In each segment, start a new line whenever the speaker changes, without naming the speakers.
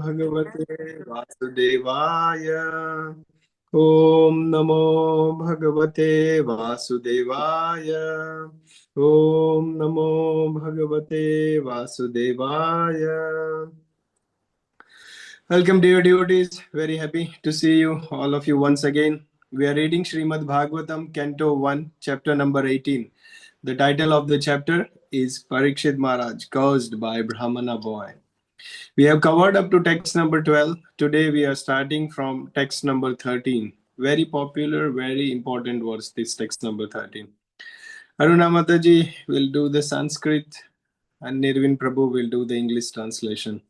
भगवते वासुदेवाय। ओम नमो भगवते वासुदेवाय। ओम नमो भगवते वासुदेवाय। Welcome, dear devotees. Very happy to see you, all of you, once again. We are reading Srimad Bhagavatam, Canto 1, chapter number 18. The title of the chapter is Parikshit Maharaj, caused by Brahmana boy. We have covered up to text number 12. Today we are starting from text number 13. Very popular, very important verse, this text number 13. Aruna Mataji will do the Sanskrit and Nirvin Prabhu will do the English translation.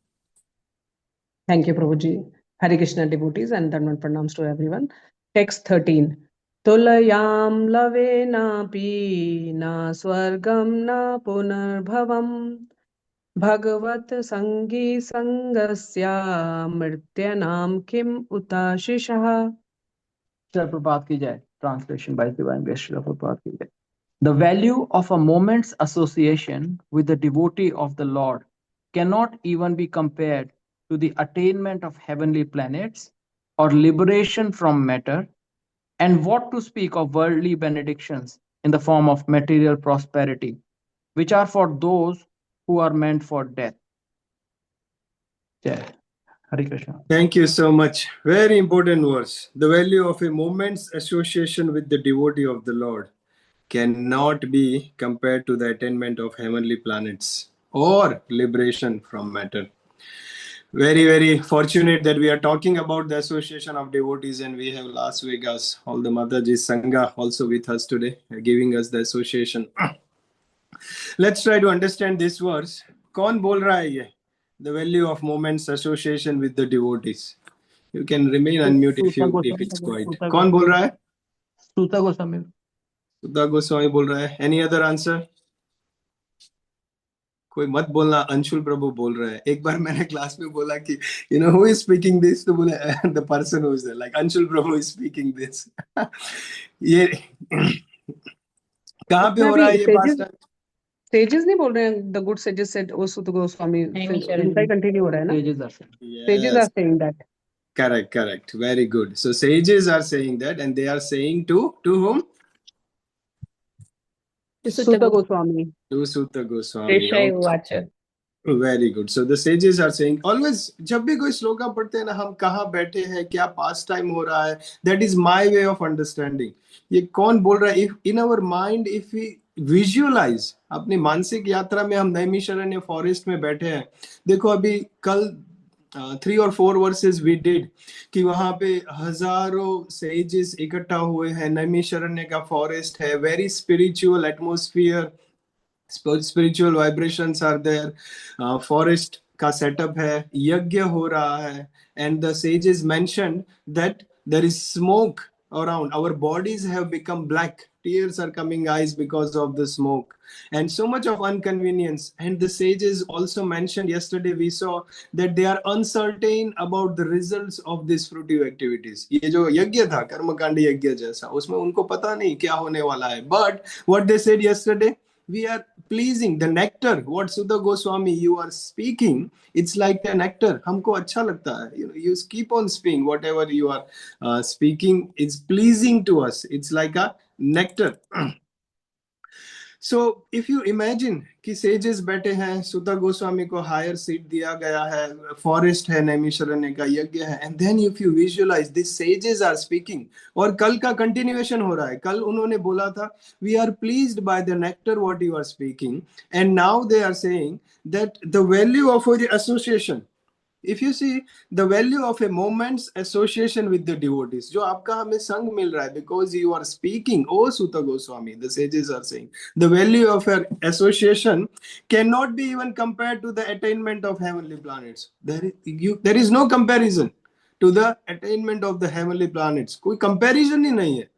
Thank you, Prabhuji. Hare Krishna devotees and Dhanvan pranams to everyone. Text 13. Tulayam lave na pi na swargam na punarbhavam bhagavat sangi sangasya mrityanam kim utashishaha.
Srila Prabhupada ki jai. Translation by Divine Grace Srila Prabhupada ki jai. The value of a moment's association with the devotee of the Lord cannot even be compared to the attainment of heavenly planets or liberation from matter, and what to speak of worldly benedictions in the form of material prosperity, which are for those who are meant for death. Jai. Hare Krishna.
Thank you so much. Very important verse. The value of a moment's association with the devotee of the Lord cannot be compared to the attainment of heavenly planets or liberation from matter. Very, very fortunate that we are talking about the association of devotees, and we have Las Vegas, all the Mataji Sangha also with us today, giving us the association. Let's try to understand this verse. कौन बोल रहा है ये? The value of moments association with the devotees. You can remain unmute if it's quiet. कौन बोल रहा है?
Suta Goswami.
सुधा गोस्वामी बोल रहा है. Any other answer? कोई मत बोलना. अंशुल प्रभु बोल रहा है. एक बार मैंने क्लास में बोला कि who is speaking this, तो बोले the person who is there, like Anshul Prabhu is speaking this. ये कहाँ पे हो रहा है ये पास्ट?
Sages नहीं बोल रहे हैं. The good sages said, "O Suta Goswami." इनका कंटिन्यू हो रहा है ना? Sages are saying that.
Correct. Very good. So sages are saying that, and they are saying to whom?
Suta Goswami.
To Suta Goswami. Okay. Very good. So the sages are saying, always जब भी कोई श्लोका पढ़ते हैं ना, हम कहाँ बैठे हैं, क्या पास टाइम हो रहा है, that is my way of understanding. ये कौन बोल रहा है? If in our mind, if we visualize, अपनी मानसिक यात्रा में हम नैमिषारण्य फॉरेस्ट में बैठे हैं. देखो अभी कल 3 or 4 वर्सेस वी डिड कि वहां पे हजारों सेजेस इकट्ठा हुए हैं. नैमिषारण्य का फॉरेस्ट है. Very spiritual atmosphere, spiritual vibrations are there. Forest का setup है. यज्ञ हो रहा है. And the sages mentioned that there is smoke around. Our bodies have become black. Tears are coming eyes because of the smoke. And so much of inconvenience. And the sages also mentioned, yesterday we saw that they are uncertain about the results of these fruitive activities. ये जो यज्ञ था, कर्मकांडी यज्ञ जैसा, उसमें उनको पता नहीं क्या होने वाला है. But what they said yesterday, we are pleasing the nectar. What Sudha Goswami you are speaking, it's like a nectar. हमको अच्छा लगता है. You keep on speaking. Whatever you are speaking is pleasing to us. It's like a nectar. So if you imagine कि sages बैठे हैं, सुधा गोस्वामी को higher seat दिया गया है, फॉरेस्ट है, नैमिषारण्य का यज्ञ है, and then if you visualize these sages are speaking, और कल का कंटिन्यूएशन हो रहा है. कल उन्होंने बोला था we are pleased by the nectar what you are speaking, and now they are saying that the value of the association, if you see the value of a moment's association with the devotees, जो आपका हमें संग मिल रहा है, because you are speaking, oh Suta Goswami, the sages are saying, the value of an association cannot be even compared to the attainment of heavenly planets. There is no comparison to the attainment of the heavenly planets. कोई comparison ही नहीं है.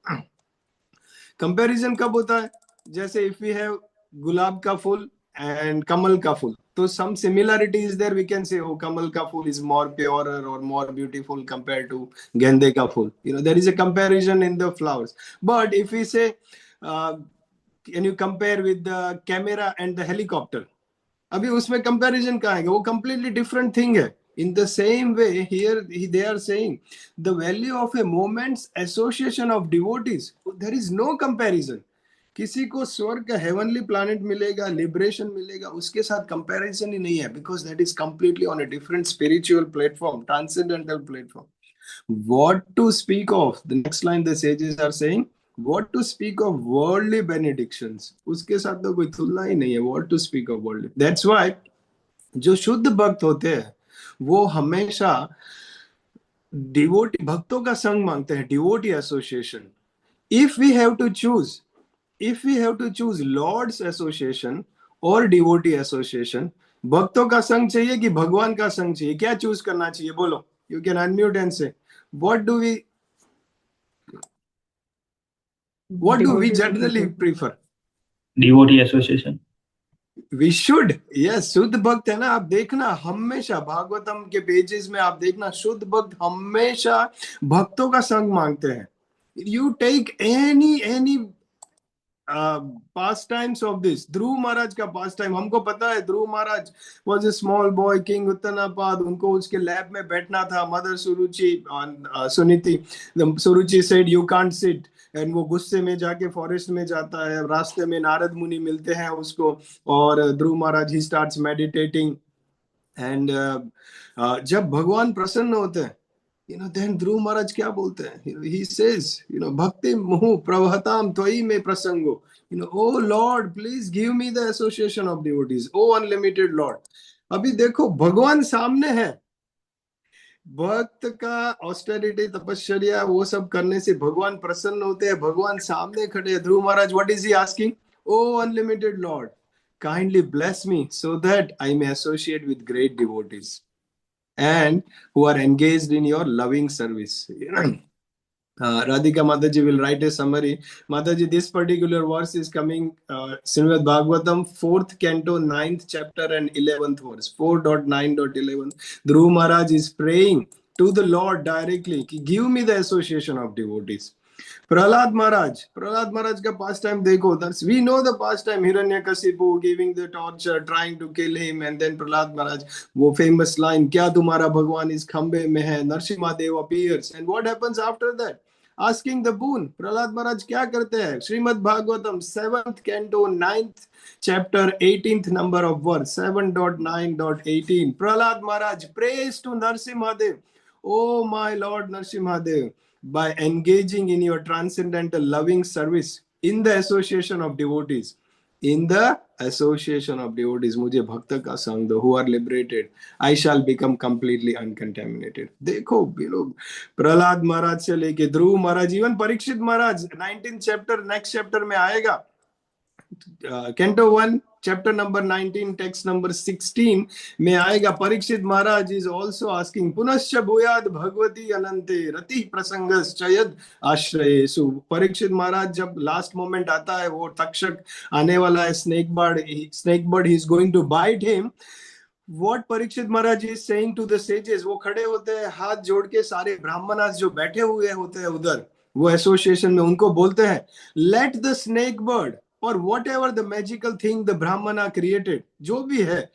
Comparison कब होता है? जैसे if we have गुलाब का फूल and कमल का फूल, so some similarity is there. We can say, oh, kamal ka phool is more purer or more beautiful compared to gende ka phool. There is a comparison in the flowers. But if we say, can you compare with the camera and the helicopter? अभी उसमें comparison कहाँ है? वो completely different thing है. In the same way, here they are saying the value of a moment's association of devotees. There is no comparison. किसी को स्वर्ग का हेवनली प्लैनेट मिलेगा, लिबरेशन मिलेगा, उसके साथ कंपैरिजन ही नहीं है, because that is completely on a different spiritual platform, transcendental platform. What to speak of? The next line the sages are saying, what to speak of worldly benedictions? उसके साथ तो कोई तुलना ही नहीं है. What to speak of worldly? That's why जो शुद्ध भक्त होते हैं वो हमेशा डिवोटी भक्तों का संग मांगते हैं, devotee association. If we have to choose Lord's association और डिवोटी एसोसिएशन, भक्तों का संग चाहिए कि भगवान का संग चाहिए? क्या चूज करना चाहिए? बोलो. You can unmute and say, what do we generally prefer?
Devotee association.
We should. Yes, शुद्ध भक्त है ना. आप देखना हमेशा भागवतम के पेजेस में आप देखना, शुद्ध भक्त हमेशा भक्तों का संग मांगते हैं. You take any pastimes of this. ध्रुव महाराज का पास टाइम हमको पता है. ध्रुव महाराज was a small boy, king उत्तनापाद. उनको उसके लैब में बैठना था. Mother Suruchi Suniti, Suruchi said you can't sit, and वो गुस्से में जाके फॉरेस्ट में जाता है. रास्ते में नारद मुनि मिलते हैं उसको, और ध्रुव महाराज ही स्टार्ट्स मेडिटेटिंग. एंड जब भगवान प्रसन्न होते हैं, then ध्रुव महाराज क्या बोलते हैं? He says, भक्ति मुहु प्रवहताम त्वयि में प्रसंगो. Oh Lord, please give me the association of devotees. Oh unlimited Lord. अभी देखो भगवान सामने है. भक्त का ऑस्टेरिटी, तपश्चर्या, वो सब करने से भगवान प्रसन्न होते हैं. भगवान सामने खड़े हैं. ध्रुव महाराज, what is he asking? Oh unlimited Lord, kindly bless me so that I may associate with great devotees and who are engaged in your loving service. Radhika Mataji will write a summary. Mataji, this particular verse is coming Srimad Bhagavatam 4th canto 9th chapter and 11th verse, 4.9.11. Dhruv Maharaj is praying to the Lord directly, give me the association of devotees. Prahlad Maharaj का past time देखो. We know the past time, Hiranyakasipu giving the torture, trying to kill him, and then Prahlad Maharaj, वो famous line, क्या तुम्हारा भगवान इस खंबे में है? Narsimha Dev appears, and what happens after that? Asking the boon. Prahlad Maharaj क्या करते हैं? Srimad Bhagavatam 7th canto 9th chapter 18th number of verse, 7.9.18. Prahlad Maharaj prays to Narsimha Dev. Oh my Lord Narsimha Dev, by engaging in your transcendental loving service in the association of devotees, मुझे भक्त का संग दो, who are liberated, I shall become completely uncontaminated. देखो प्रहलाद महाराज से लेके ध्रुव महाराज, even Parikshit महाराज 19th chapter next chapter में आएगा. Canto 1 chapter number 19 text number 16 में आएगा. परीक्षित महाराज is also asking, पुनश्च भूयाद भगवती अनंते रति प्रसंगस चयद आश्रयेषु. परीक्षित महाराज जब लास्ट मोमेंट आता है, वो तक्षक आने वाला है, snake bird he is going to bite him. What Parikshit Maharaj is saying to the sages, वो खड़े होते हैं हाथ जोड़ के, सारे ब्राह्मणास जो बैठे हुए होते हैं उधर वो एसोसिएशन में, उनको बोलते हैं, let the snake bird or whatever the magical thing the Brahmana created, जो भी है,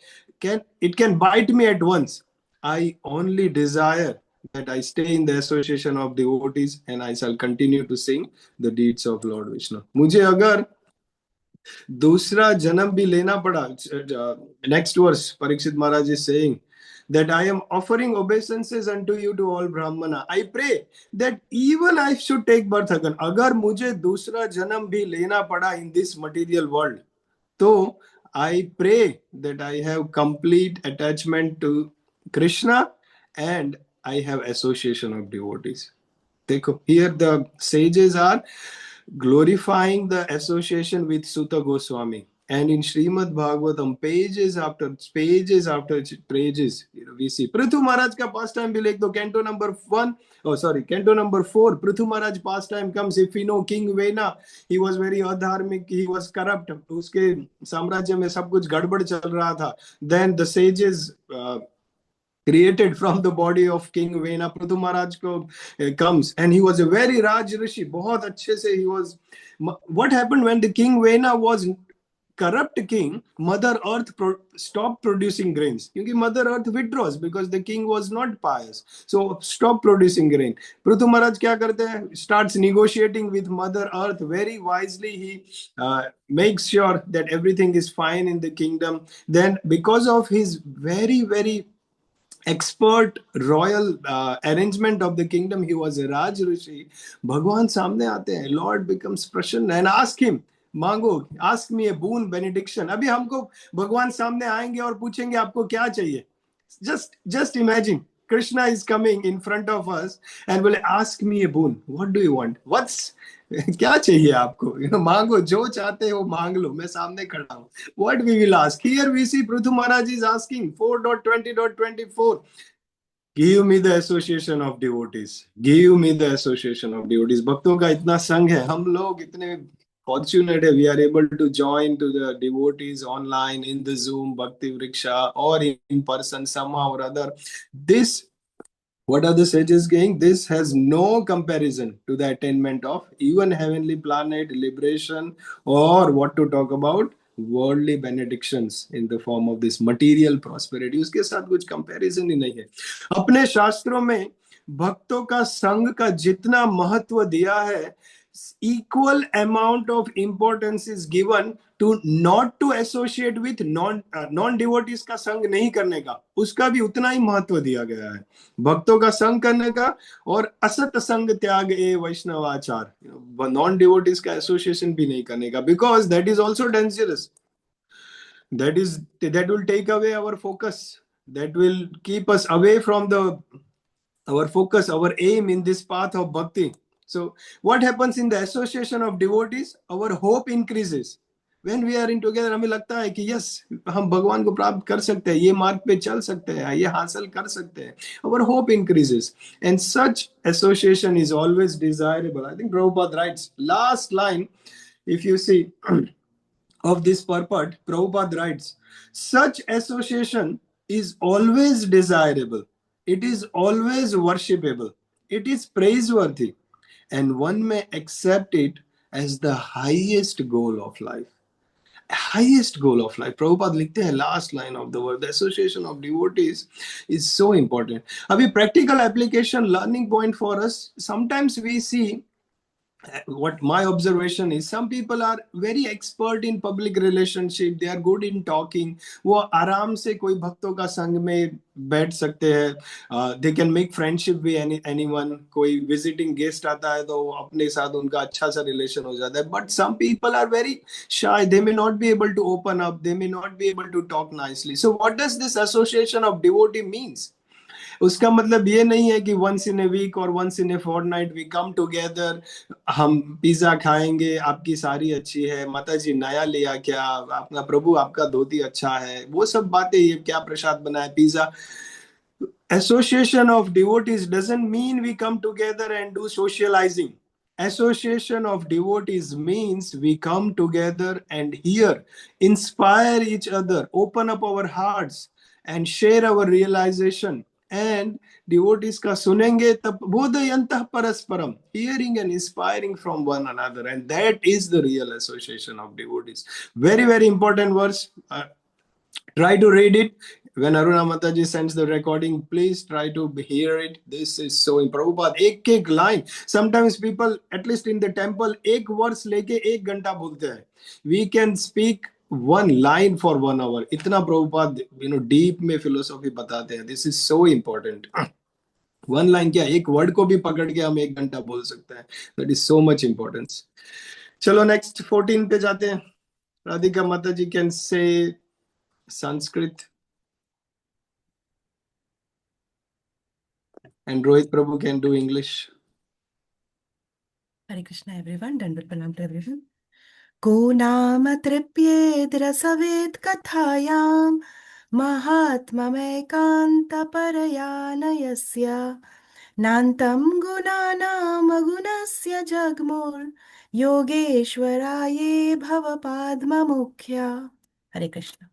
it can bite me at once. I only desire that I stay in the association of devotees and I shall continue to sing the deeds of Lord Vishnu. मुझे अगर दूसरा जन्म भी लेना पड़ा, next verse Parikshit Maharaj is saying that I am offering obeisances unto you to all Brahmana. I pray that even I should take birth again. अगर मुझे दूसरा जन्म भी लेना पड़ा in this material world, तो I pray that I have complete attachment to Krishna and I have association of devotees. देखो, here the sages are glorifying the association with Sutta Goswami. And in Srimad Bhagavatam, pages after pages, we see. Prithu Maharaj ka pastime bhi lekh do. Canto number 4. Prithu Maharaj pastime comes. If we know King Vena, he was very adharmic, he was corrupt. Uske samrajya mein sab kuch gadbad chal raha tha. Then the sages created from the body of King Vena, Prithu Maharaj comes, and he was a very Raj Rishi. बहुत अच्छे से he was. What happened when the King Vena was corrupt king, Mother Earth stopped producing grains. Because Mother Earth withdraws because the king was not pious. So stop producing grain. Prithu Maharaj kya karte hai? Starts negotiating with Mother Earth very wisely. He makes sure that everything is fine in the kingdom. Then because of his very, very expert royal arrangement of the kingdom, he was a Raj Rishi. Bhagwan सामने आते हैं, Lord becomes प्रसन्न and ask him, मांगो, ask me a boon benediction. अभी हमको भगवान सामने आएंगे और पूछेंगे आपको क्या चाहिए. Just imagine, Krishna is coming in front of us and will ask me a boon. What do you want? क्या चाहिए आपको? मांगो, जो चाहते हो मांग लो, मैं सामने खड़ा हूँ. What we will ask? Here we see Prithu Maharaj is asking 4.20.24. Give me the association of devotees. Give me the association of devotees. भक्तों का इतना संग है, हम लोग इतने fortunate है, we are able to join to the devotees online in the Zoom Bhakti Vriksha or in person somehow or other. This, what are the sages saying? This has no comparison to the attainment of even heavenly planet, liberation, or what to talk about, worldly benedictions in the form of this material prosperity. उसके साथ कुछ comparison ही नहीं है. अपने शास्त्रों में भक्तों का संग का जितना महत्व दिया है, equal amount of importance is given to not to associate with non devotees का संग नहीं करने का. उसका भी उतना ही महत्व दिया गया है. भक्तों का संग करने का और असत संग त्याग ए वैष्णवाचार, नॉन डिवोटीज का एसोसिएशन भी नहीं करने का, because that is also dangerous. that will take away our focus, that will keep us away from our focus, our aim in this path of bhakti. So what happens in the association of devotees? Our hope increases. When we are in together, हमें लगता है कि yes, हम भगवान को प्राप्त कर सकते हैं, ये मार्ग पे चल सकते हैं, ये हासिल कर सकते हैं. Our hope increases, and such association is always desirable. I think Prabhupada writes, last line, if you see of this purport, Prabhupada writes, such association is always desirable. It is always worshipable. It is praiseworthy, and one may accept it as the highest goal of life. Highest goal of life. Prabhupada लिखते हैं last line of the word. The association of devotees is so important. अभी practical application learning point for us. Sometimes we see, what my observation is, some people are very expert in public relationship, they are good in talking, वो आराम से कोई भक्तों का संग में बैठ सकते हैं, they can make friendship with anyone. कोई visiting guest आता है तो अपने साथ उनका अच्छा सा relation हो जाता है. But some people are very shy, they may not be able to open up, they may not be able to talk nicely. So what does this association of devotee means? उसका मतलब ये नहीं है कि once in a week or once in a fortnight we come together, हम pizza खाएंगे, आपकी साड़ी अच्छी है, माता जी नया लिया क्या, अपना प्रभु आपका धोती अच्छा है, वो सब बातें, ये क्या प्रसाद बना है, pizza. Association of devotees doesn't mean we come together and do socializing. Association of devotees means we come together and hear, inspire each other, open up our hearts and share our realization. And devotees का सुनेंगे तब बोधयन्तः परस्परम, hearing and inspiring from one another, and that is the real association of devotees. Very, very important verse. Try to read it. When Aruna Mataji sends the recording, please try to hear it. This is so important. Prabhupada, एक line. Sometimes people, at least in the temple, एक verse लेके 1 घंटा बोलते हैं. We can speak one line for 1 hour. इतना Prabhupada, deep में philosophy बताते हैं. This is so important. One line क्या, एक word को भी पकड़ के हम 1 घंटा बोल सकते हैं. That is so much importance. चलो next 14 पे जाते हैं. Radhika Mataji can say Sanskrit, and Rohit Prabhu can do English.
Hare Krishna everyone, Dandavat Pranam to everyone. Ko naam tripyed rasaved kathayam mahatmamekanta parayanayasya nantam gunanam agunasya jagmur yogeshwaraye bhavapadma mukhya. Hare Krishna.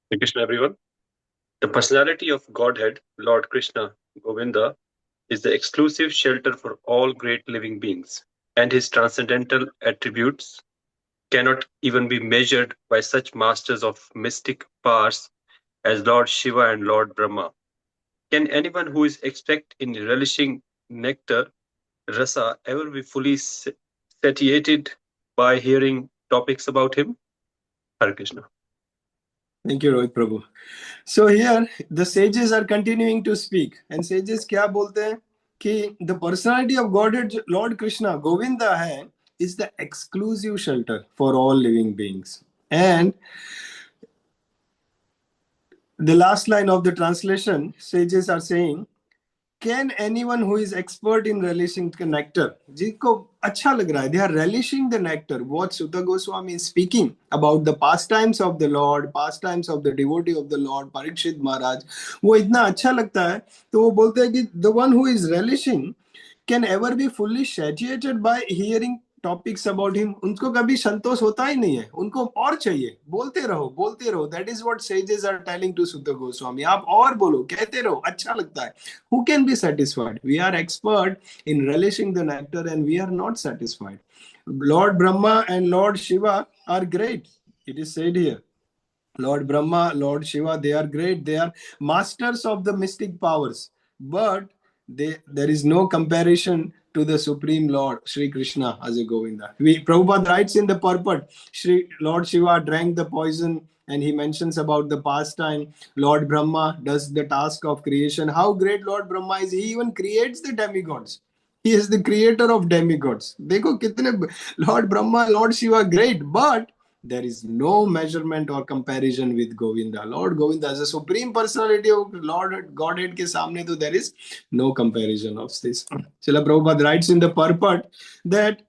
Hare Krishna everyone. The personality of Godhead, Lord Krishna, Govinda, is the exclusive shelter for all great living beings, and his transcendental attributes cannot even be measured by such masters of mystic powers as Lord Shiva and Lord Brahma. Can anyone who is expert in relishing nectar, rasa, ever be fully satiated by hearing topics about him? Hare Krishna.
Thank you, Rohit Prabhu. So here the sages are continuing to speak, and sages क्या बोलते हैं कि the personality of Godhead Lord Krishna Govinda है is the exclusive shelter for all living beings. And the last line of the translation, sages are saying, can anyone who is expert in relishing the nectar, जिनको अच्छा लग रहा है, they are relishing the nectar. What Sutta Goswami is speaking about the pastimes of the Lord, pastimes of the devotee of the Lord, Parikshit Maharaj, वो इतना अच्छा लगता है, तो वो बोलते हैं कि the one who is relishing can ever be fully satiated by hearing topics about him. उनको कभी संतोष होता ही नहीं है, उनको और चाहिए, बोलते रहो. That is what sages are telling to Suta Goswami. आप और बोलो, कहते रहो, अच्छा लगता है. Who can be satisfied? We are expert in relishing the nectar and we are not satisfied. Lord Brahma and lord Shiva are great. It is said here, Lord Brahma, Lord Shiva, they are great. They are masters of the mystic powers. But there is no comparison to the Supreme Lord, Sri Krishna as a Govinda. Prabhupada writes in the purport, Lord Shiva drank the poison, and he mentions about the pastime. Lord Brahma does the task of creation. How great Lord Brahma is. He even creates the demigods. He is the creator of demigods. Dekho kitne Lord Brahma, Lord Shiva, great. But there is no measurement or comparison with Govinda. Lord Govinda as a supreme personality of Lord Godhead ke samne, to there is no comparison of this. Srila Prabhupada writes in the purport that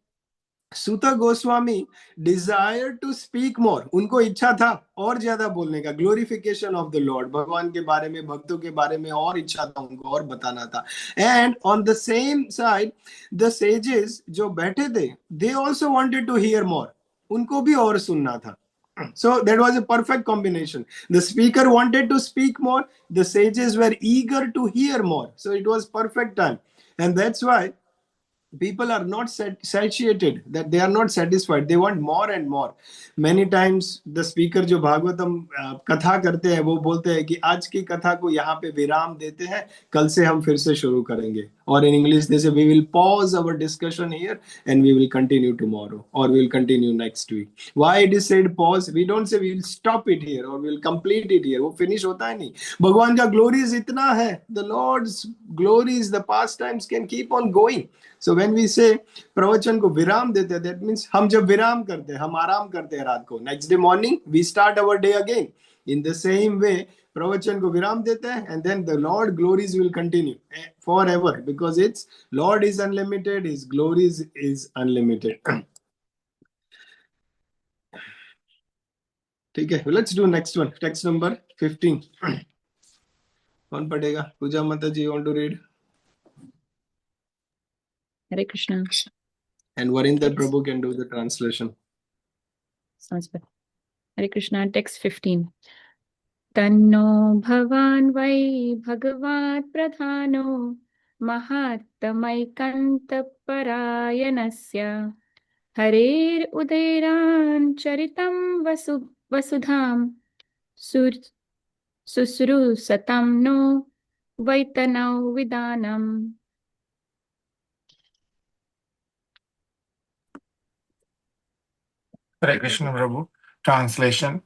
Sutta Goswami desired to speak more. उनको इच्छा था और ज्यादा बोलने का, glorification of the Lord, भगवान के बारे में, भक्तों के बारे में और इच्छा था उनको, और बताना था. And on the same side, the sages जो बैठे थे, they also wanted to hear more. उनको भी और सुनना था. So that was a perfect combination. The speaker wanted to speak more. The sages were eager to hear more. So it was perfect time. And that's why people are not satiated, that they are not satisfied. They want more and more. Many times the speaker जो भागवतम कथा करते हैं, वो बोलते हैं कि आज की कथा को यहाँ पे विराम देते हैं, कल से हम फिर से शुरू करेंगे. Or in English they say, we will pause our discussion here and we will continue tomorrow, or we will continue next week. Why it is said pause? We don't say we will stop it here or we will complete it here. वो finish होता है नहीं. भगवान का glories इतना है. The Lord's glories, the pastimes can keep on going. So when we say प्रवचन को विराम देते हैं, that means हम जब विराम करते हैं, हम आराम करते हैं रात को, next day morning we start our day again. In the same way, प्रवचन को विराम देते हैं, and then the Lord glories will continue forever, because its Lord is unlimited, His glories is unlimited. ठीक है, let's do next one, text number 15. कौन पढ़ेगा? पूजा माता जी, you want to read?
Hare Krishna.
And Varinder Prabhu can do the translation.
Sounds good. Hare Krishna, text 15. Tanno bhavan vai bhagavat pradhano mahatamaikanta parayanasya harer udairan charitam vasudham susrusatam no vaitanau vidanam.
Hare Krishna Prabhu. Translation.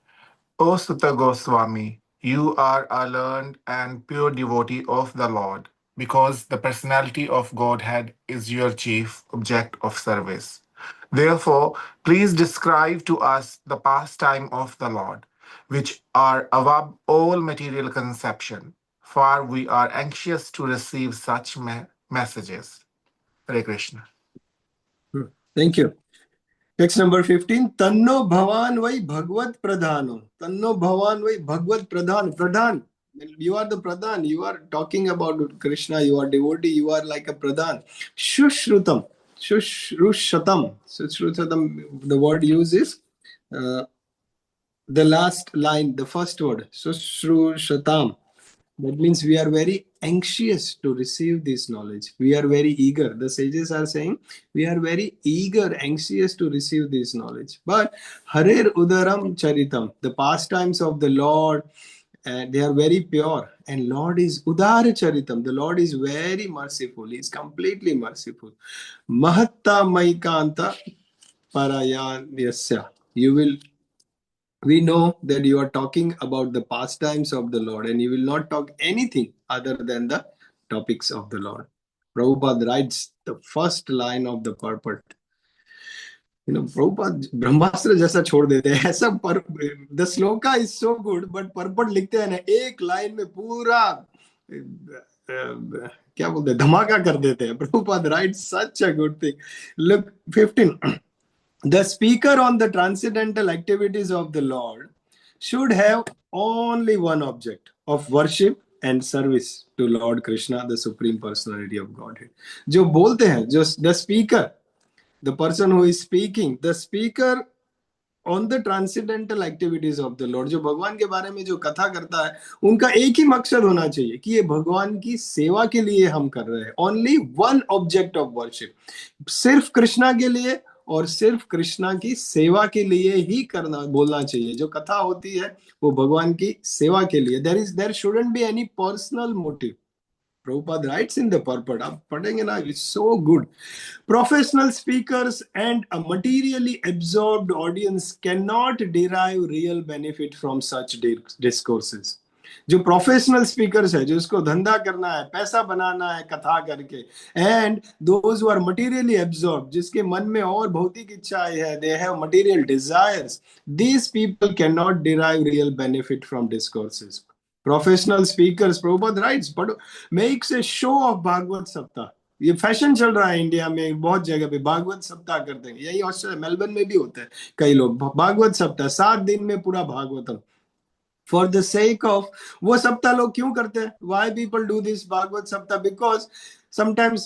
O Sutta Goswami, you are a learned and pure devotee of the Lord, because the personality of Godhead is your chief object of service. Therefore, please describe to us the pastime of the Lord, which are above all material conception, for we are anxious to receive such messages. Hare Krishna.
Thank you. Text number 15. Tanno bhavan vai bhagavad pradhano. Tanno bhavan vai bhagavad pradhan. Pradhan. You are the pradhan. You are talking about Krishna. You are devotee. You are like a pradhan. Shushrutam. Shushrusatam. Shushrusatam. The word used is the last line, the first word. Shushrusatam. That means we are very anxious to receive this knowledge. We are very eager. The sages are saying we are very eager, anxious to receive this knowledge. But Harer Udaram Charitam, the pastimes of the Lord, they are very pure. And Lord is Udara Charitam. The Lord is very merciful. He is completely merciful. Mahatta Maikanta Parayanyasya. We know that you are talking about the pastimes of the Lord, and you will not talk anything other than the topics of the Lord. Prabhupada writes the first line of the purport. Prabhupada ब्रह्मास्त्र जैसा छोड़ देते हैं ऐसा the sloka is so good, but purport लिखते हैं ना एक line में पूरा क्या बोलते हैं धमाका कर देते हैं. Prabhupada writes such a good thing. Look, 15. The speaker on the transcendental activities of the Lord should have only one object of worship and service to Lord Krishna, the Supreme Personality of Godhead. जो बोलते हैं, जो the speaker, the person who is speaking, the speaker on the transcendental activities of the Lord, जो भगवान के बारे में जो कथा करता है, उनका एक ही मकसद होना चाहिए कि ये भगवान की सेवा के लिए हम कर रहे हैं. Only one object of worship. सिर्फ कृष्णा के लिए और सिर्फ कृष्णा की सेवा के लिए ही करना बोलना चाहिए. जो कथा होती है वो भगवान की सेवा के लिए. There shouldn't be any personal motive. Prabhupada writes in the purport. आप पढ़ेंगे ना, it's so good. Professional speakers and a materially absorbed audience cannot derive real benefit from such discourses. जो प्रोफेशनल स्पीकर्स है, जो इसको धंधा करना है, पैसा बनाना है कथा करके, and those who are materially absorb, जिसके मन में और भौतिक इच्छाएं है, they have material desires, these people can not derive real benefit from discourses. Professional speakers, Prabhupada writes, makes a show of Bhagavat Saptah. ये फैशन चल रहा है इंडिया में, बहुत जगह पे भागवत सप्ताह करते हैं. यही ऑस्ट्रेलिया मेलबर्न में भी होता है. कई लोग भागवत सप्ताह 7 दिन में पूरा Bhagavatam. For the sake of, वो सप्ताह लोग क्यों करते हैं? Why people do this Bhagavad Saptah? Because sometimes,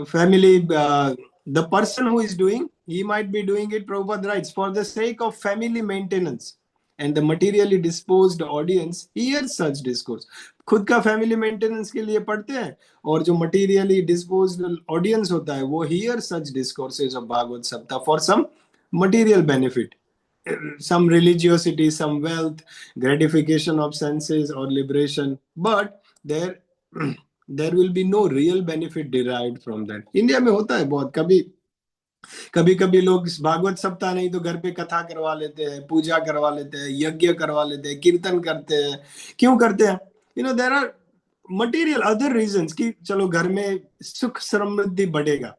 family, the person who is doing, he might be doing it, Prabhupada writes, for the sake of family maintenance, and the materially disposed audience hears such discourse. खुद का family maintenance के लिए पढ़ते हैं, और जो materially disposed audience होता है, वो hear such discourses of Bhagavad Saptah for some material benefit. Some religiosity, some wealth, gratification of senses or liberation, but there will be no real benefit derived from that. India में होता है बहुत. कभी लोग भागवत सप्ताह नहीं तो घर पे कथा करवा लेते हैं, पूजा करवा लेते हैं, यज्ञ करवा लेते हैं, कीर्तन करते हैं. क्यों करते हैं? there are material other reasons कि चलो घर में सुख समृद्धि बढ़ेगा.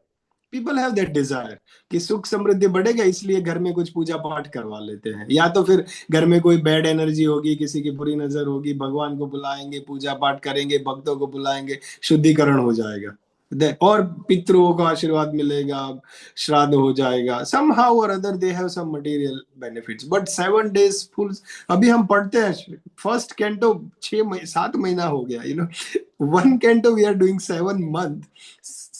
People have that desire कि सुख समृद्धि बढ़ेगा, इसलिए घर में कुछ पूजा पाठ करवा लेते हैं. या तो फिर घर में कोई बैड एनर्जी होगी, किसी की बुरी नजर होगी, भगवान को बुलाएंगे, पूजा पाठ करेंगे, भक्तों को बुलाएंगे, शुद्धिकरण हो जाएगा, और पितरों का आशीर्वाद मिलेगा, श्राद्ध हो जाएगा. somehow or other they have some material benefits, but 7 days full. अभी हम पढ़ते हैं फर्स्ट कैंटो 7 महीना हो गया. One canto we are doing 7 month.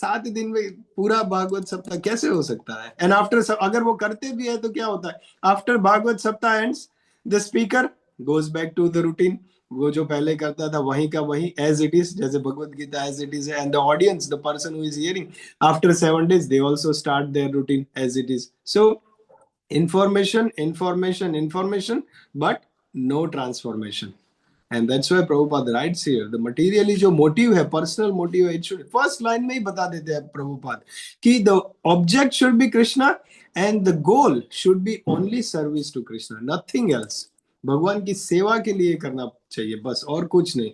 7 दिन में पूरा भागवत सप्ताह कैसे हो सकता है? एंड आफ्टर, अगर वो करते भी है तो क्या होता है? After Bhagavat Saptah ends, the speaker goes back to the routine. वो जो पहले करता था वहीं का वहीं, एज इट इज, जैसे Bhagavad Gita as it is. And the audience, the person who is hearing, after 7 days they also start their routine as it is. So information, but no transformation. And that's why Prabhupada writes here, the materially जो motive है, personal motive है, it should, first line में ही बता देते हैं Prabhupada कि the object should be Krishna and the goal should be only service to Krishna, nothing else. भगवान की सेवा के लिए करना चाहिए बस, और कुछ नहीं.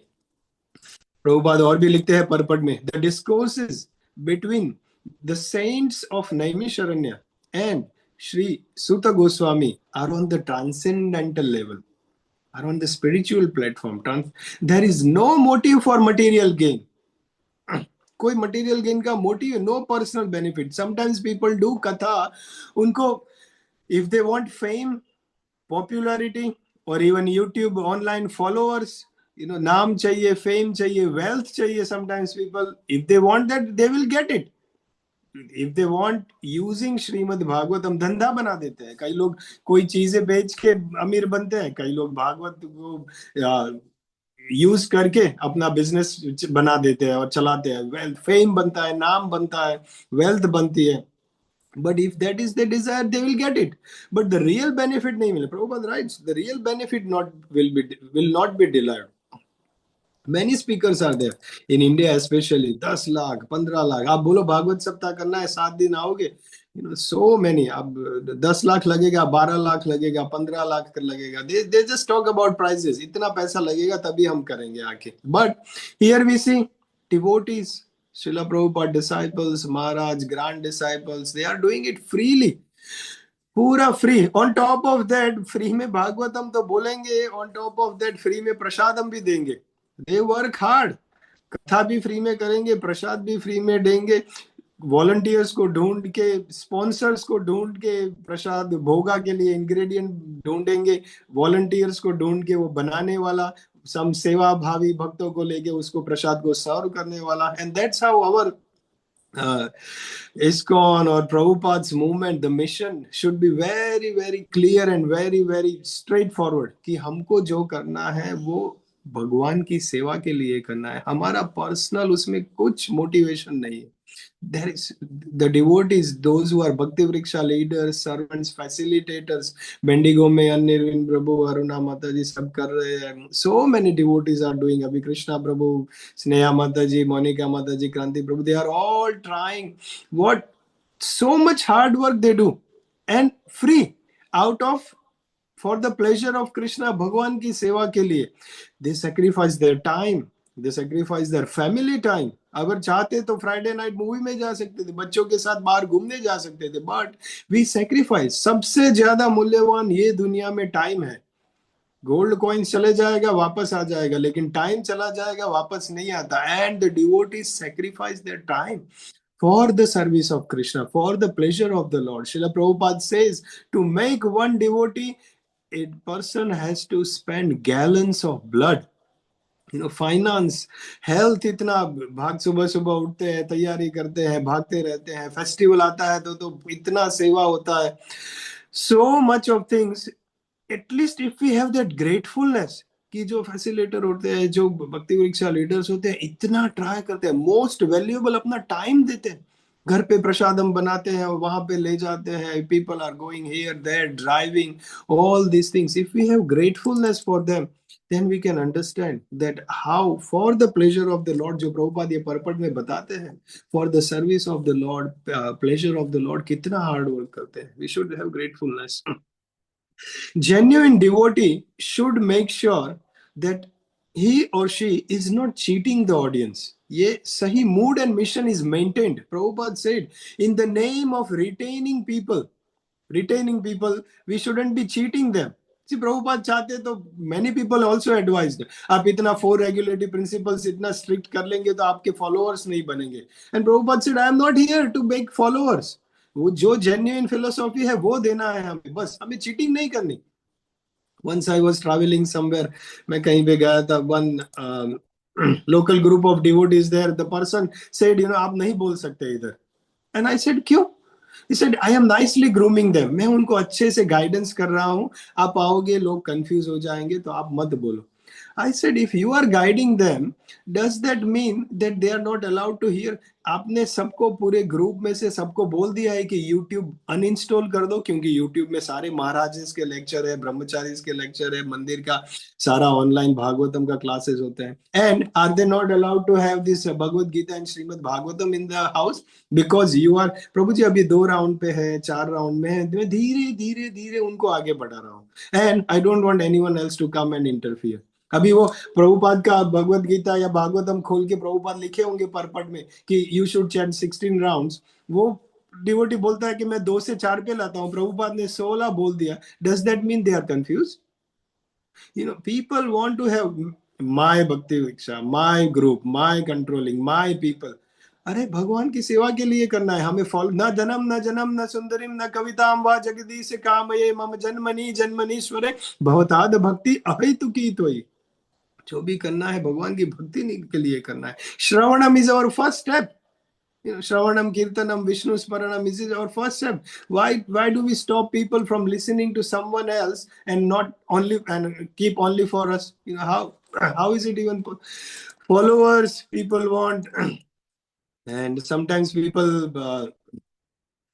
Prabhupada और भी लिखते हैं परपट में, the discourses between the saints of Naimisharanya and Sri Suta Goswami are on the transcendental level, are on the spiritual platform. There is no motive for material gain. कोई material gain का motive, no personal benefit. Sometimes people do katha, उनको, if they want fame, popularity, or even YouTube online followers, नाम चाहिए, fame चाहिए, wealth चाहिए. Sometimes people, if they want that, they will get it. If they want using Shrimad Bhagavatam, धंधा बना देते हैं. कई लोग कोई चीजें बेच के अमीर बनते हैं, कई लोग भागवत को यूज करके अपना बिजनेस बना देते हैं और चलाते हैं, वेल्थ, फेम बनता है, नाम बनता है, वेल्थ बनती है. But if that is the desire, they will get it. But the real benefit नहीं मिले. Prabhupada writes, the real benefit will not be delivered. Many speakers are there in India, especially 10 lakh 15 lakh. आप बोलो भागवत सप्ताह करना है, 7 दिन आओगे, so many. अब 10 लाख लगेगा, 12 लाख लगेगा, 15 लाख लगेगा. They just talk about prices. इतना पैसा लगेगा तभी हम करेंगे आके. But here we see devotees, Srila Prabhupada disciples, Maharaj, grand disciples, they are doing it freely. पूरा free. On top of that free में भागवतम तो बोलेंगे, on top of that free में प्रसादम भी देंगे. They work hard. कथा भी फ्री में करेंगे, प्रसाद भी फ्री में देंगे, वॉलंटियर्स को ढूंढ के, स्पॉन्सर्स को ढूंढ के, प्रसाद भोगा के लिए इंग्रेडिएंट ढूंढेंगे, वॉलंटियर्स को ढूंढ के, वो बनाने वाला, सम सेवा भावी भक्तों को लेके उसको प्रसाद को सर्व करने वाला. And that's how our ISKCON or Prabhupada's movement, the mission should be very, very clear and very, very straightforward कि हमको जो करना है वो भगवान की सेवा के लिए करना है. हमारा पर्सनल उसमें कुछ मोटिवेशन नहीं है. There is the devotees, those who are Bhakti Vriksha leaders, servants, facilitators, Bendigo में Anirvind Prabhu, Aruna Mata ji सब कर रहे हैं. So many devotees are doing. अभी Krishna Prabhu, Sneha Mata ji, Monica Mata ji, Kranti Prabhu, they are all trying. What so much hard work they do, and free, out of, for the pleasure of Krishna, भगवान की सेवा के लिए. They sacrifice their time. They sacrifice their family time. अगर चाहते तो Friday night movie में जा सकते थे, बच्चों के साथ बाहर घूमने जा सकते थे, बट वी सैक्रिफाइस. सबसे ज्यादा मूल्यवान ये दुनिया में टाइम है. गोल्ड कॉइन्स चले जाएगा, वापस आ जाएगा, लेकिन टाइम चला जाएगा, वापस नहीं आता. And the devotees sacrifice their time for the service of Krishna, for the pleasure of the Lord. Srila Prabhupada says, to make one devotee, a person has to spend gallons of blood. Finance, health, इतना भाग, सुबह सुबह उठते हैं, तैयारी करते हैं, भागते रहते हैं, फेस्टिवल आता है तो इतना सेवा होता है, so much of things. At least if we have that gratefulness कि जो फैसिलिटेटर होते हैं, जो भक्ति वृक्षा लीडर्स होते हैं, इतना ट्राई करते हैं, मोस्ट वैल्यूएबल अपना टाइम देते हैं, घर पे प्रसादम बनाते हैं और वहां पे ले जाते हैं. People are going here there, driving, all this things. If we have gratefulness for them, then we can understand that how, for the pleasure of the Lord, जो प्रभुपाद ये पर्पट में बताते हैं, for the service of the Lord, pleasure of the Lord, कितना hard work करते हैं. We should have gratefulness. Genuine devotee should make sure that he or she is not cheating the audience. ये सही mood and mission is maintained. Prabhupada said, in the name of retaining people, we shouldn't be cheating them. See, Prabhupada चाहते तो many people also advised, आप इतना 4 regulatory principles इतना strict कर लेंगे तो आपके followers नहीं बनेंगे. And Prabhupada said, I am not here to make followers. वो जो genuine philosophy है वो देना है हमें, बस हमें cheating नहीं करनी. Once I was traveling somewhere, मैं कहीं पे गया था, one local group of devotees there, the person said, आप नहीं बोल सकते इधर. And I said, क्यों? He said, I am nicely grooming them. मैं उनको अच्छे से गाइडेंस कर रहा हूँ. आप आओगे, लोग कंफ्यूज हो जाएंगे, तो आप मत बोलो. I said, if you are guiding them, does that mean that they are not allowed to hear? आपने सबको, पूरे ग्रुप में से सबको बोल दिया है कि YouTube अनइंस्टॉल कर दो, क्योंकि YouTube में सारे महाराजेस के लेक्चर है, ब्रह्मचारीज के लेक्चर है, मंदिर का सारा ऑनलाइन भागवतम का क्लासेस होते हैं. And are they not allowed to have this Bhagavad Gita and Shrimad Bhagavatam in the house because you are, Prabhu ji अभी 2 राउंड पे है, 4 राउंड में है, मैं धीरे धीरे धीरे उनको आगे बढ़ा रहा हूँ. And I don't want anyone else to come and interfere. अभी वो प्रभुपाद का भगवत गीता या भागवतम खोल के प्रभुपाद लिखे होंगे पर्पट में कि यू शुड चैंट 16 राउंड्स. वो डिवोटी बोलता है कि मैं 2 से 4 पे लाता हूँ, प्रभुपाद ने 16 बोल दिया. Does that mean they are confuse? People want to have my Bhakti Vriksha, my group, my controlling, my people. अरे भगवान की सेवा के लिए करना है हमें. फॉलो न जन्म न जन्म न सुंदरिम न कविताम वा जगदीश कामये मम जन्मनि जन्मनीश्वरे भवताद भक्ति अहेतुकी तोयि. जो भी करना है भगवान की भक्ति के लिए करना है. Shravanam is our first step. Shravanam, Kirtanam, Vishnu Smaranam is our first step. Why do we stop people from listening to someone else and not only and keep only for us? How? How is it even followers people want? And sometimes people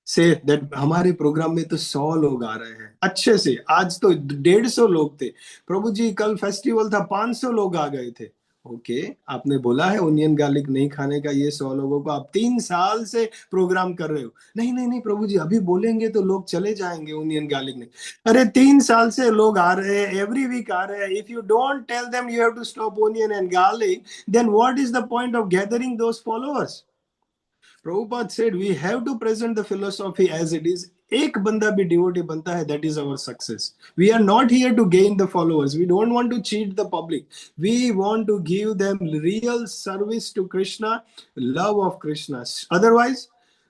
say that हमारे programme में तो 100 लोग आ रहे हैं अच्छे से, आज तो 150 लोग थे प्रभु जी, कल फेस्टिवल था 500 लोग आ गए थे। ओके, आपने बोला है ओनियन गार्लिक नहीं खाने का, ये 100 लोगों को आप 3 साल से प्रोग्राम कर रहे हो। नहीं नहीं नहीं प्रभु जी, अभी बोलेंगे तो लोग चले जाएंगे ओनियन गार्लिक नहीं। अरे 3 साल से लोग आ रहे हैं, एवरी वीक आ रहे हैं। If you don't tell them you have to stop onion and garlic, then what is the point of gathering those followers? Prabhupada said we have to present the philosophy as it is. एक बंदा भी devotee बनता है, that is our success. We are not here to gain the followers. We don't want to cheat the public. We want to give them real service to Krishna, love of Krishna. Otherwise,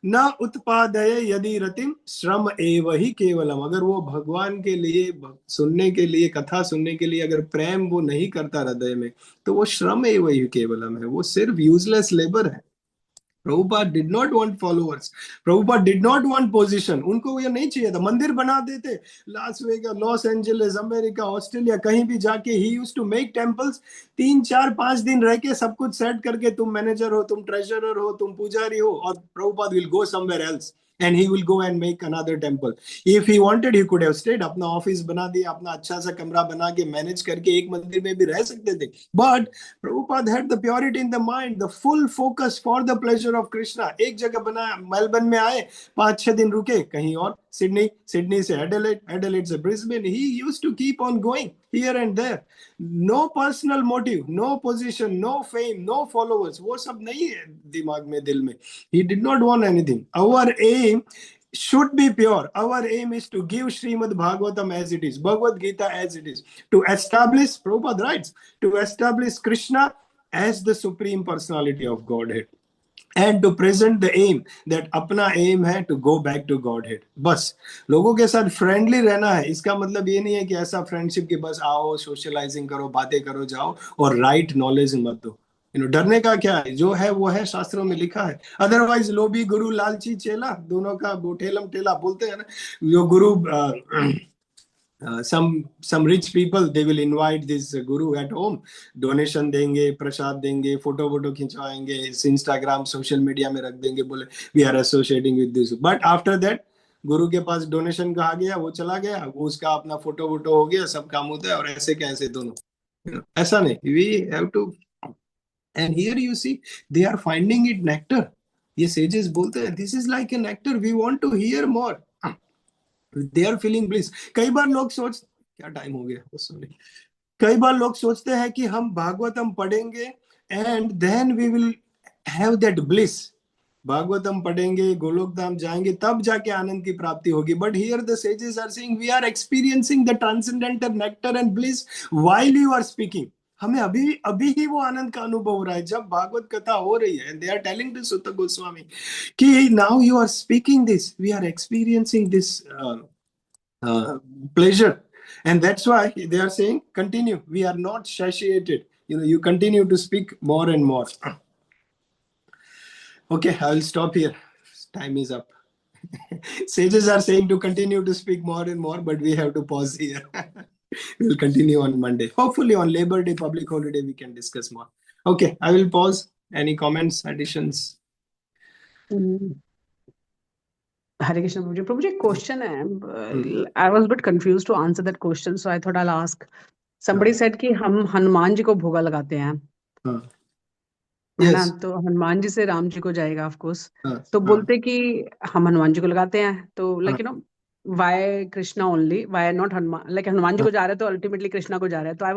न उत्पादय यदि रतिम श्रम एव ही केवलम। अगर वो भगवान के लिए सुनने के लिए, कथा सुनने के लिए अगर प्रेम वो नहीं करता हृदय में, तो वो श्रम एव ही केवलम है, वो सिर्फ यूजलेस लेबर है। Prabhupada did not want followers. Prabhupada did not want position. उनको ये नहीं चाहिए था। मंदिर बना देते Las Vegas, Los Angeles, America, Australia, कहीं भी जाके he used to make temples। 3, 4, 5 दिन रह के सब कुछ सेट करके, तुम मैनेजर हो, तुम ट्रेजरर हो, तुम पुजारी हो, और Prabhupada will go somewhere else and he will go and make another temple. If he wanted, he could have stayed. अपना ऑफिस बना दिया, अपना अच्छा सा कमरा बना के मैनेज करके एक मंदिर में भी रह सकते थे। But Prabhupada had the purity in the mind, the full focus for the pleasure of Krishna. एक जगह बनाया, मेलबर्न में आए, 5-6 दिन रुके, कहीं और सिडनी, सिडनी से एडिलेड, एडिलेड से Brisbane. He used to keep on going here and there. No personal motive, no position, no fame, no followers. वो सब नहीं है दिमाग में, दिल में। He did not want anything. Our aim should be pure. Our aim is to give Srimad Bhagavatam as it is, Bhagavad Gita as it is, to establish, Prabhupada writes, to establish Krishna as the supreme personality of Godhead, and to present the aim that अपना aim है to go back to Godhead. बस लोगों के साथ friendly रहना है। इसका मतलब ये नहीं है कि ऐसा फ्रेंडशिप कि बस आओ, सोशलाइजिंग करो, बातें करो, जाओ और राइट नॉलेज मत दो। डरने का क्या है, जो है वो है, शास्त्रों में लिखा है। अदरवाइज लोभी गुरु लालची चेला, दोनों का ठेलम ठेला बोलते हैं ना। जो गुरु some rich people, they will invite this guru at home, donation देंगे, प्रसाद देंगे, फोटो खिंचवाएंगे, इंस्टाग्राम सोशल मीडिया में रख देंगे, बोले we are associating with this, but after that गुरु के पास डोनेशन कहा गया, वो चला गया, उसका अपना फोटो हो गया, सब काम होता है। और ऐसे कैसे दोनों, ऐसा नहीं। we have to, and here you see they are finding it nectar। ये sages बोलते हैं this is like a nectar, we want to hear more, they are feeling bliss। कई बार लोग क्या टाइम हो गया, सॉरी। कई बार लोग सोचते हैं कि हम भागवतम पढ़ेंगे and then we will have that bliss। Bhagavatam पढ़ेंगे, गोलोक धाम जाएंगे, तब जाके आनंद की प्राप्ति होगी। But here the sages are saying we are experiencing the transcendental nectar and bliss while you are speaking। हमें अभी ही वो आनंद का अनुभव हो रहा है जब भागवत कथा हो रही है। They are telling to Sutta Goswami कि now you are speaking this, we are experiencing this pleasure, and that's why they are saying continue, we are not satiated, you continue to speak more and more। Okay, I will stop here, time is up। Sages are saying to continue to speak more and more, but we have to pause here। We'll continue on Monday, hopefully on Labor Day public holiday we can discuss more। Okay, I will pause, any comments, additions?
Hare Krishna Prabhuji. Prabhuji, question है, I was a bit confused to answer that question, so I thought I'll ask। Somebody said कि हम हनुमान जी को भोगा लगाते हैं, है ना, तो हनुमान जी से राम जी को जाएगा ऑफ कोर्स। तो बोलते कि हम हनुमान जी को लगाते हैं, तो like why Krishna only, why not Hanuman, like Hanuman ji को जा रहे हैं तो ultimately कृष्णा को जा रहे हैं। तो I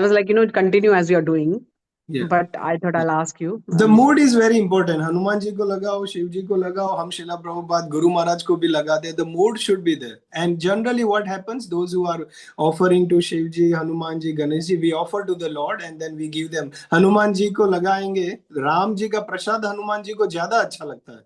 was like continue as you are doing। Yeah. But I thought I'll ask you।
The mood is very important। Hanuman ji को लगाओ, शिव जी को लगाओ, हम शिला प्रभुपाद गुरु महाराज को भी लगाते हैं। The mood should be there। And generally what happens, those who are offering to Shiv ji, Hanuman ji, Ganesh ji, we offer to the Lord and then we give them। Hanuman ji को लगाएंगे, राम जी का प्रसाद हनुमान जी को ज्यादा अच्छा लगता है।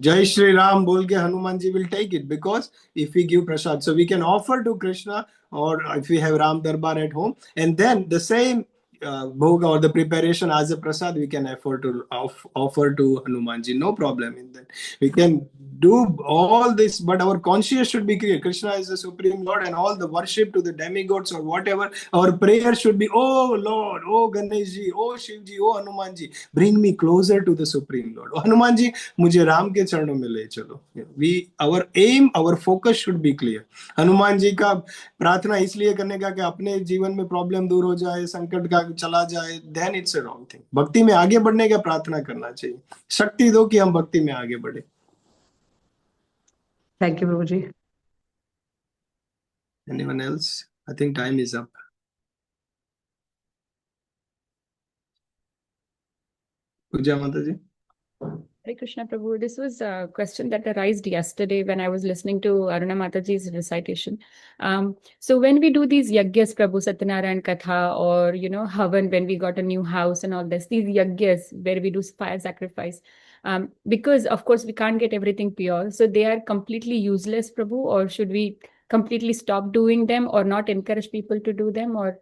Jai Shri Ram बोल के Hanuman ji will take it, because if we give prasad, so we can offer to Krishna, or if we have Ram Darbar at home, and then the same bhoga or the preparation as a prasad, we can afford to offer to Hanumanji. No problem in that. We can do all this, but our conscience should be clear. Krishna is the Supreme Lord, and all the worship to the demigods or whatever, our prayer should be, oh Lord, oh Ganeshji, oh Shivji, oh Hanumanji, bring me closer to the Supreme Lord. Oh Hanumanji, mujhe Ram ke charanon mein le chalo. Our aim, our focus should be clear. Hanumanji का प्रार्थना इसलिए करने का कि अपने जीवन में problem दूर हो जाए, संकट का चला जाए, then it's a wrong thing. भक्ति में आगे बढ़ने का प्रार्थना करना चाहिए. शक्ति दो कि हम भक्ति में आगे बढ़े.
Thank you, Prabhuji.
Anyone else? I think time is up. Puja Mataji.
Hare Krishna Prabhu, this was a question that arose yesterday when I was listening to Aruna Mataji's recitation. So when we do these yagyas, Prabhu, Satyanarayan Katha, or Havan, when we got a new house and all this, these yagyas where we do fire sacrifice, because of course we can't get everything pure, so they are completely useless, Prabhu, or should we completely stop doing them or not encourage people to do them, or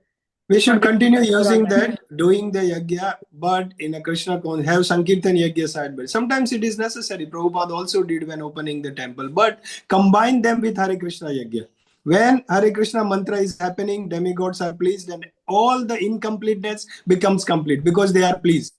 we should continue using that, doing the yagya, but in a Krishna con have Sankirtan yagya side by. Sometimes it is necessary. Prabhupada also did when opening the temple, but combine them with Hare Krishna yagya. When Hare Krishna mantra is happening, demigods are pleased, and all the incompleteness becomes complete because they are pleased.